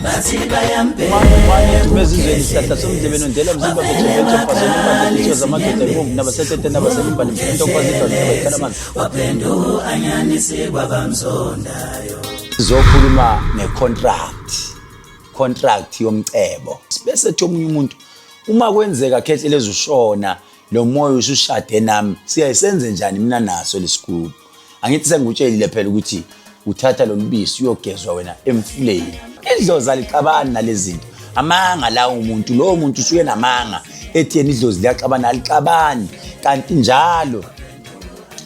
bathi bayambe manje tumezizweni isihlahla somdlebeni ondela mzimba bethu phazeni impande zamadoda ebomvu nabasetete nabaselimbali mfento kwazidwa nabayikhala amanzi waphendu anyanisi kwabamzondayo. sizokhuluma contract yomcebo bese thi omunye umuntu uma kwenzeka Khehlelezi ushona lo moya usushade nami siyayisenze njani mina naso lesigubhu angithi sengikutshelile phela ukuthi uthatha lo mbisi uyogezwa wena emfuleni idlozi alixabani nalezinto amanga la umuntu lo muntu usuke namanga ethi yena idlozi liyaxabana alixabani kanti njalo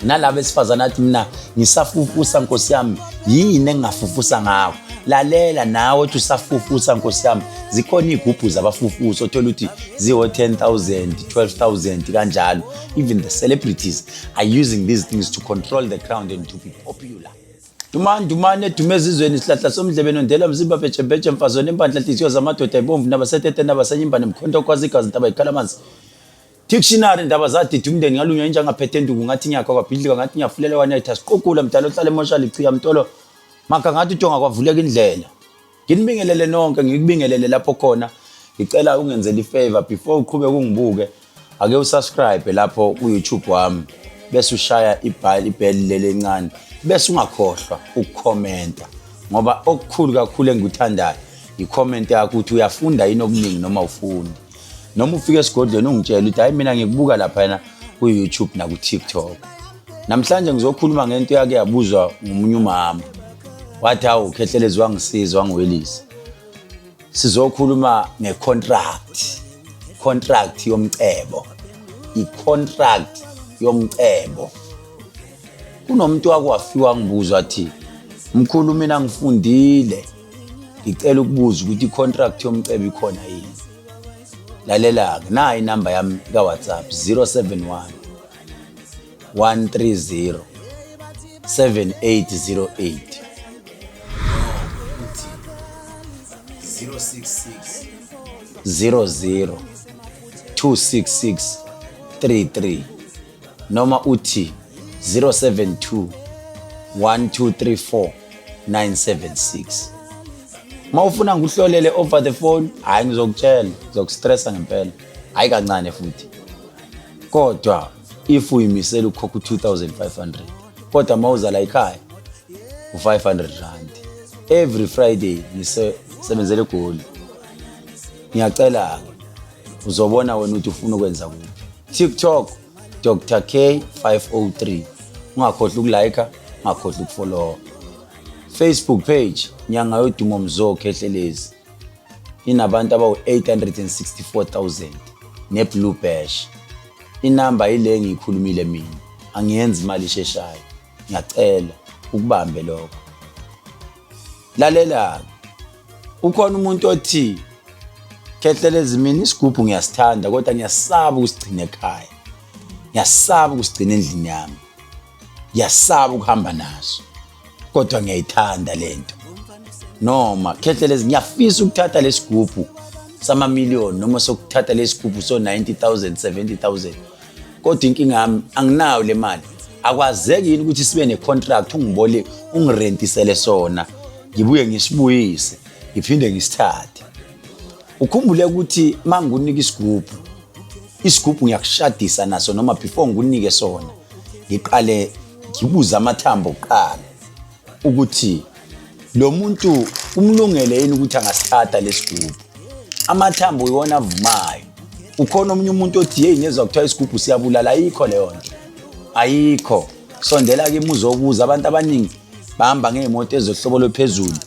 nalabo esifazana athi mina ngisafufusa Nkosi yami yini engafufusa ngawo lalela nawe uthi usafufusa Nkosi yami zikhona igubhu zabafufuso othola ukuthi ziwo 10,000 12,000 kanjalo even the celebrities are using these things to control the crowd and to be popular. Dumane dumezizweni isihlahla somdlebeni ondela mzimba betshe mfazweni impandla nhliziyo zamadoda ebomvu nabasetete nabasenyimba nemkhonto kwazi igazi intaba ikhala amanzi dictionary ndaba zathi dumndeni ngalunywa inja ngaphethe nduku ngathi nyakho kwabhidlika ngathi nyafulela wanayitha siqoqula mdala ohlala emoshali chiya mtolo maka ngathi ujonga kwavuleka indlela nginibingelele nonke ngikubingelele lapho khona ngicela ungenzele ifavor before uqhubeka ungibuke ake usubscribe lapho ku YouTube wami bese ushaya ibheli lelencane bese ungakhohlwa ukukhomenta ngoba okukhulu kakhulu engikuthandayo icomment yakho ukuthi uyafunda yini okuningi noma ufuni noma ufike esigodlweni ungitshela ukuthi hayi mina ngikubuka lapha yena ku YouTube na ku TikTok. Namhlanje ngizokhuluma ngento yake yabuzwa ngomunye umama wathi awu Khehlelezi wangisiza wangiwelisa. Sizokhuluma contract yomcebo. I-contract yomcebo. Kunomuntu wakwafiwa ngibuzwa athi mkhulu mina ngifundile ngicela ukubuza ukuthi i-contract yomcebo ikhona yini. Lalela nayi inamba yami ka WhatsApp 071 130 7808 00 266 33 noma uthi 072 1234 976. Mawufuna ngikuhlolele over the phone hayi ngizokutshela ngizokustressa ngempela hayi kancane futhi kodwa if uyimisela ukhokha 2500 kodwa mawuza la ekhaya u500 rand every Friday ngisebenzele eGoli ngiyacela uzobona wena ukuthi ufuna ukwenza kuphi TikTok Dr K 503 ungakhohlwa ukulike ungakhohlwa ukufollow Facebook page Nyanga Yodumo Mzo Khehlelezi inabantu abawu 864,000 neBlue Bash inamba ile ngiyikhulumile mina angiyenzi imali isheshayo ngiyacela ukubambe lokho lalela ukhona umuntu othi Khehlelezi mina isigubhu ngiyasithanda kodwa ngiyasaba ukusigcina ekhaya ngiyasaba ukusigcina endlini yami ngiyasaba ukuhamba naso kodwa ngiyayithanda lento noma Khehlelezi ngiyafisa ukuthatha lesigubhu sama million noma sokuthatha lesigubhu so 90,000 70,000 kodwa inkinga yami anginayo le mali akwazeki yini ukuthi sibe necontract ungibole ungirentisele sona ngibuye ngisibuyise ngiphinde ngisithathe ukhumbule ukuthi mangunika isigubhu ngiyakushadisa naso noma before ngikunike sona ngiqale ngibuza amathambo oqala ukuthi lo muntu umlungele yini ukuthi angasithatha lesigubhu amathambo iwona avumayo ukhona omunye umuntu othi hey nezwa kuthiwa isigubhu siyabulala ayikho leyo nto ayikho sondela ke imuzokuza abantu abaningi bahamba ngeemoto ezohlobo lophezulu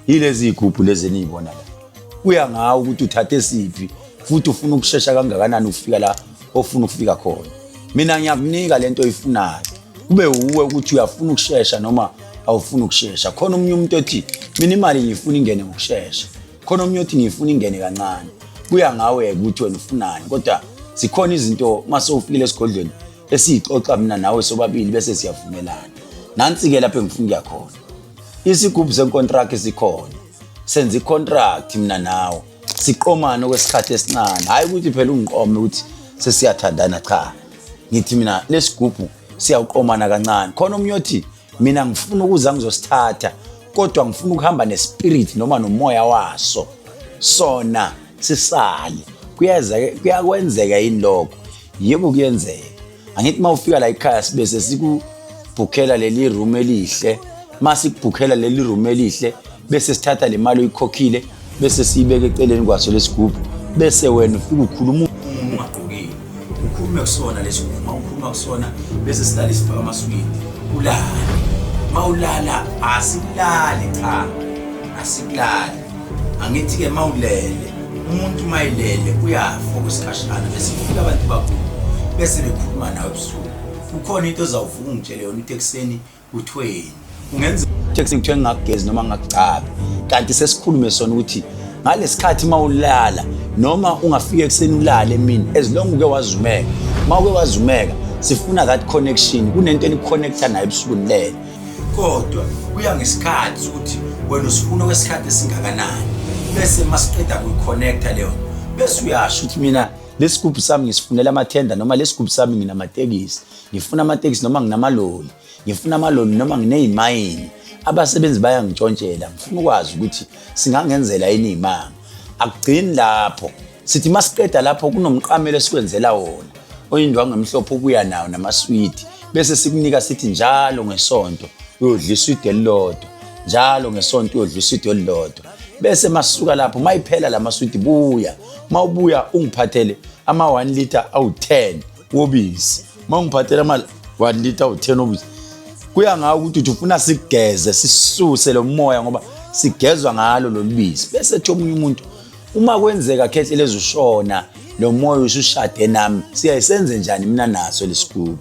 yilezi igubhu lezi enizibona la kuya ngawo ukuthi uthathe siphi futhi ufuna ukusheshsha kangakanani ufika la ofuna ukufika khona mina ngiyakunika lento oyifunayo kube uwe ukuthi uyafuna ukusheshsha noma awufuna ukusheshsha khona umunye umuntu othi mina imali ngifuna ingene ngokusheshsha khona umunye othi ngifuna ingene kancane kuya ngawe ukuthi wena ufunani kodwa sikhona izinto mase ufikile esigodlweni esixoxa mina nawe sobabili bese siyavumelana nansi ke lapho engifuna ukuya khona isigubhu sencontract esikhona senza icontract mina nawe siqomana okwesikhathi esincane hayi ukuthi phela ungiqome ukuthi sesiyathandana cha ngithi mina lesigubhu siyawuqomana kancane khona umunye othi mina ngifuna ukuza ngizosithatha kodwa ngifuna ukuhamba nespirit noma nomoya waso sona sisale. Kuyakwenzeka yini lokho? Yebo kuyenzeka. Angithi mawufika la ekhaya sibese sikubhukhela leli room elihle, mase kubhukhela leli room elihle bese sithatha le mali oyikhokhile bese siyibeka eceleni kwaso lesigubhu bese wena ufika ukhuluma ungaqokile ukhulume kusona lesigubhu, ukhuluma kusona bese sihlala sifaka amaswidi ulala. Mawulala asikulali cha, asikulali. Angithi ke mawulele umuntu mayilele uyafa kwesikhashana bese kufika abantu bakho bese bekhuluma nawe ebusuku. Kukhona into ozawuvuka ungitshele yona ukuthi ekseni uthweni ungenza ukuthi ngithiwe ngingagezi noma ngingacabi, kanti sesikhulume sona ukuthi ngalesikhathi mawulala noma ungafika ekseni ulale emini as long uke wazumeka. Mawuke wazumeka sifuna that connection, kunento eniconnecta nayo ebusuku nilele. Kodwa kuya ngesikhathi ukuthi wena usifuna kwesikhathi esingakanani bese masiqeda kuyiconnecta leyo bese uyasho ukuthi mina lesigubhu sami ngisifunela amathenda noma lesigubhu sami nginamatekisi, ngifuna amatekisi noma nginamaloli, ngifuna amaloli noma nginezimayini. Abasebenzi bayangitshontshela, ngifuna ukwazi ukuthi singangenzela yini imanga. Akugcini lapho, sithi masiqeda lapho kunomqamelo esikwenzela wona oyindwangu emhlophe obuya nawo namaswidi bese sikunika sithi njalo ngesonto uyodla iswidi elilodwa, njalo ngesonto uyodla iswidi elilodwa. Bese masuka lapho mayiphela lamaswidi buya, mawubuya ungiphathele ama 1 liter awu10 wobisi, mawungiphathele ama 1 liter awu10 wobisi. Kuya ngawo ukuthi ufuna sigeze sisuse lo moya ngoba sigezwa ngalo lo libisi. Bese ethi omunye umuntu uma kwenzeka khehle lezo ushona lo moya usushade nami siyayisenze njani mina naso lesigubhu.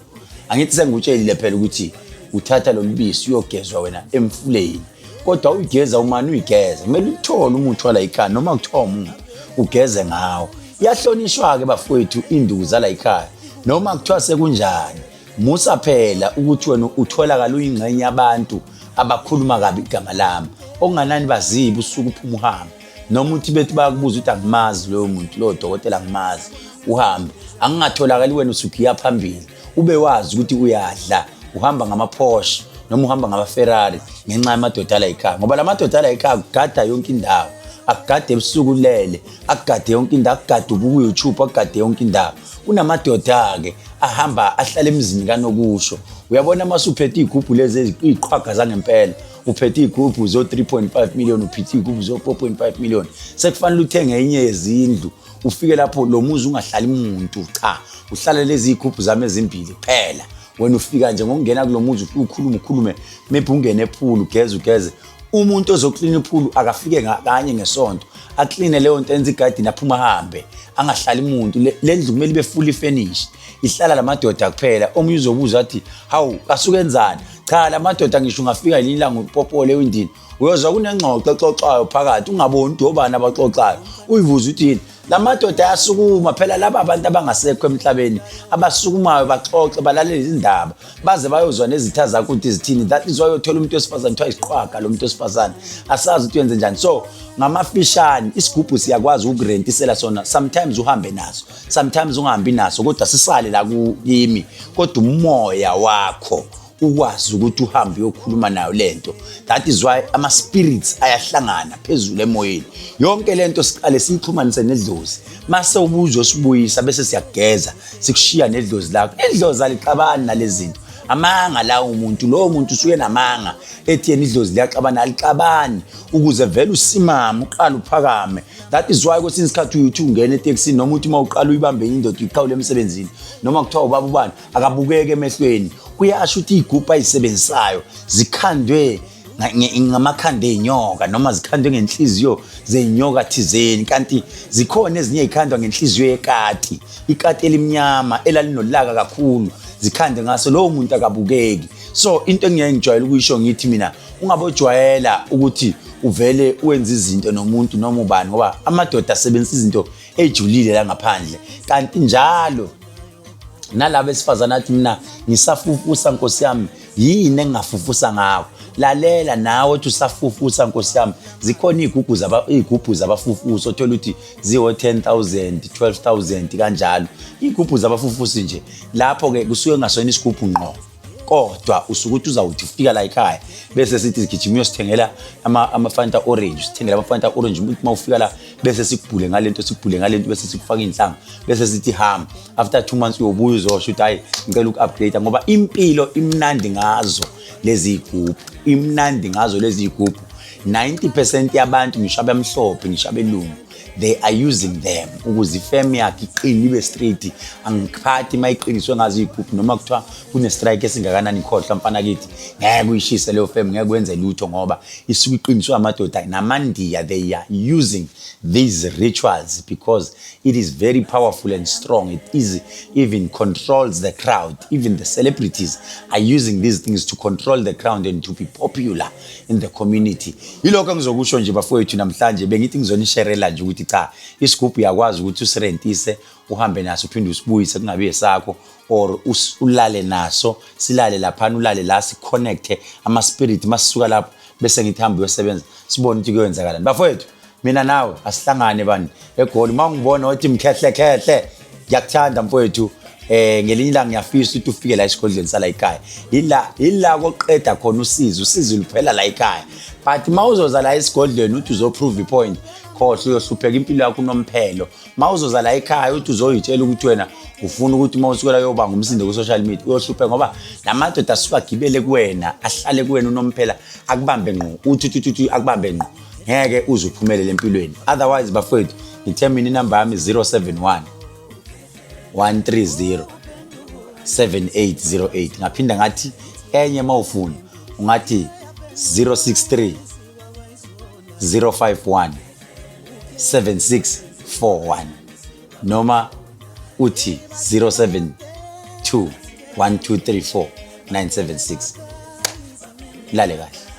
Angithi sengikutshelile phela ukuthi uthatha lo libisi uyogezwa wena emfuleni, kodwa uyigeza umani uyigeza kumele uthole umuthi wala ekhaya noma kuthiwa umuntu ugeze ngawo. Iyahlonishwa ke bafowethu induku zala ekhaya noma kuthiwa sekunjani. Musa phela ukuthi wena utholakala uyingxenye yabantu abakhuluma kabi igama lami okunganani bazibe usuku uphuma uhamba noma uthi bethi bayakubuza ukuthi angimazi loyo muntu lo dokotela angimazi uhambe. Angingatholakali wena usugiya phambili ube wazi ukuthi uyadla uhamba ngama Porsche noma uhamba ngama Ferrari ngenxa yamadoda la ekhaya, ngoba la madoda la ekhaya akugada yonke indawo, akugade ebusuku lele, akugade yonke indawo, akugade ubuku YouTube, akugade yonke indawo. Kunamadoda ke ahamba ahlala emzini kanokusho. Uyabona masuphethe igubhu lezi eziqhwaga zangempela, uphethe igubhu zo 3.5 million, uphethe igubhu zo 4.5 million, sekufanele uthenge enye yezindlu ufike lapho lo muzi ungahlali umuntu cha, uhlala lezi igubhu zami ezimbili phela. Wena ufika nje ngokungena kulo muzi ukhulume maybe ungene epool ugeze umuntu ozoklina ipool akafike kanye ngesonto akline leyo nto enza igarden aphuma hambe angahlali umuntu. Le ndlu kumele ibe fully furnished, ihlala lamadoda kuphela. Omunye uzobuza athi hawu asukenzani? Cha, lamadoda ngisho ungafika yini la ngopopole ewindini uyozwa kunengxoxo exoxayo phakathi, ungaboni ubani abaxoxayo uyivuza ukuthi yini. Lamadoda ayasukuma phela, laba abantu abangasekho emhlabeni abasukumayo baxoxe balalele izindaba baze bayozwa nezitha zakho ukuthi zithini. That is why uyothola umuntu wesifazane kuthiwa isiqhwaga lo muntu wesifazane asazi ukuthi wenze njani. So ngamafishane isigubhu siyakwazi ukurentisela sona, sometimes uhambe naso, sometimes ungahambi naso, kodwa sisale la kimi, kodwa umoya wakho ukwazi ukuthi uhambe uyokhuluma nayo lento. That is why ama spirits ayahlangana phezulu emoyeni. Yonke lento siqale siyixhumanise nedlozi, mase ubuzwe sibuyisa bese siyageza sikushiya nedlozi lakho. Idlozi alixabani nalezinto, amanga la umuntu, lo muntu usuke namanga ethi yena idlozi liyaxabana, alixabani ukuze vele usimama uqala uphakame. That is why kwesinye isikhathi uyithi ungena eTaxi noma uthi mawuqala uyibambe indoda uyiqhawule emsebenzini noma kuthiwa ubaba ubani akabukeke emehlweni, kuyasho ukuthi igubhu ayisebenzisayo zikhandwe ngamakhanda enyoka noma zikhandwe ngenhliziyo zenyoka thizeni, kanti zikhona ezinye ezikhandwa ngenhliziyo yekati, ikati elimnyama elalinolaka kakhulu, zikhande ngaso lowo muntu akabukeki. So into engiyaye ngijwayele ukuyisho ngithi mina ungabojwayela ukuthi uvele uwenza izinto nomuntu noma ubani, ngoba amadoda asebenzisa izinto ejulile la ngaphandle, kanti njalo nalabo esifazana athi mina ngisafufusa Nkosi yami, yini engafufusa ngawo. Lalela nawe uthi usafufusa Nkosi yami, zikhona igubhu zabafufusa othola ukuthi ziwo 10,000 12,000 kanjalo, igubhu zabafufusi nje. Lapho ke kusuke ngasona isigubhu ngqo, kodwa usukuthi uzawuthi ufika la ekhaya bese sithi sigijima uyosithengela ama-Fanta orange, sithengela ama-Fanta orange ukuthi mawufika la bese sikubhule ngalento bese sikufaka inhlanga bese sithi hamba after 2 months uyobuya uzosho ukuthi hayi ngicela uku-upgrade ngoba impilo imnandi ngazo lezi igubhu 90% yabantu ngisho abamhlophe ngisho abelungu they are using them ukuze ifem yakhe iqine ibe straight angiphathi mayiqiniswe ngazo igroup noma kuthiwa kune strike esingakanani khohla mfana kithi ngeke uyishise leyo fem ngeke wenze lutho ngoba isuke iqiniswe amadoda namandiya they are using these rituals because it is very powerful and strong. It even controls the crowd. Even the celebrities are using these things to control the crowd and to be popular in the community. Yilokho ngizokusho nje bafowethu namhlanje bengithi ngizonisherela nje ukuthi cha isigubhu yakwazi ukuthi usirentise uhambe naso uphinde usibuyise kungabe esakho or ulale naso silale lapha ulale la si connect ama spirit masisuka lapha bese ngithi hamba uyosebenza sibone ukuthi kuyenzakalani bafowethu. Mina nawe asihlangane bani eGoli mangibona uthi mkhehle ngiyakuthanda mfowethu ngelinye ilanga ngiyafisa ukuthi ufike la esigodlweni sala ekhaya ila koqeda khona usizo luphela la ekhaya but mawuzoza la esigodlweni uthi uzoprove ipoint khohle uyohlupheka impilo yakho unomphelo mawuzoza la ekhaya uthi uzoyitshela ukuthi wena ufuna ukuthi mawusuka la yoba ngumsindo ku social media uyohlupheka ngoba lamadoda asuka gibele kuwena ahlale kuwena unomphela akubambe ngqo uthi akubambe ngqo ngeke uze uphumelele empilweni otherwise bafowethu ngithe mina inamba yami 071 130 7808 ngaphinda ngathi enye mawufuna ungathi 063 051 7641 noma uthi 072 1234 976 lale kahle.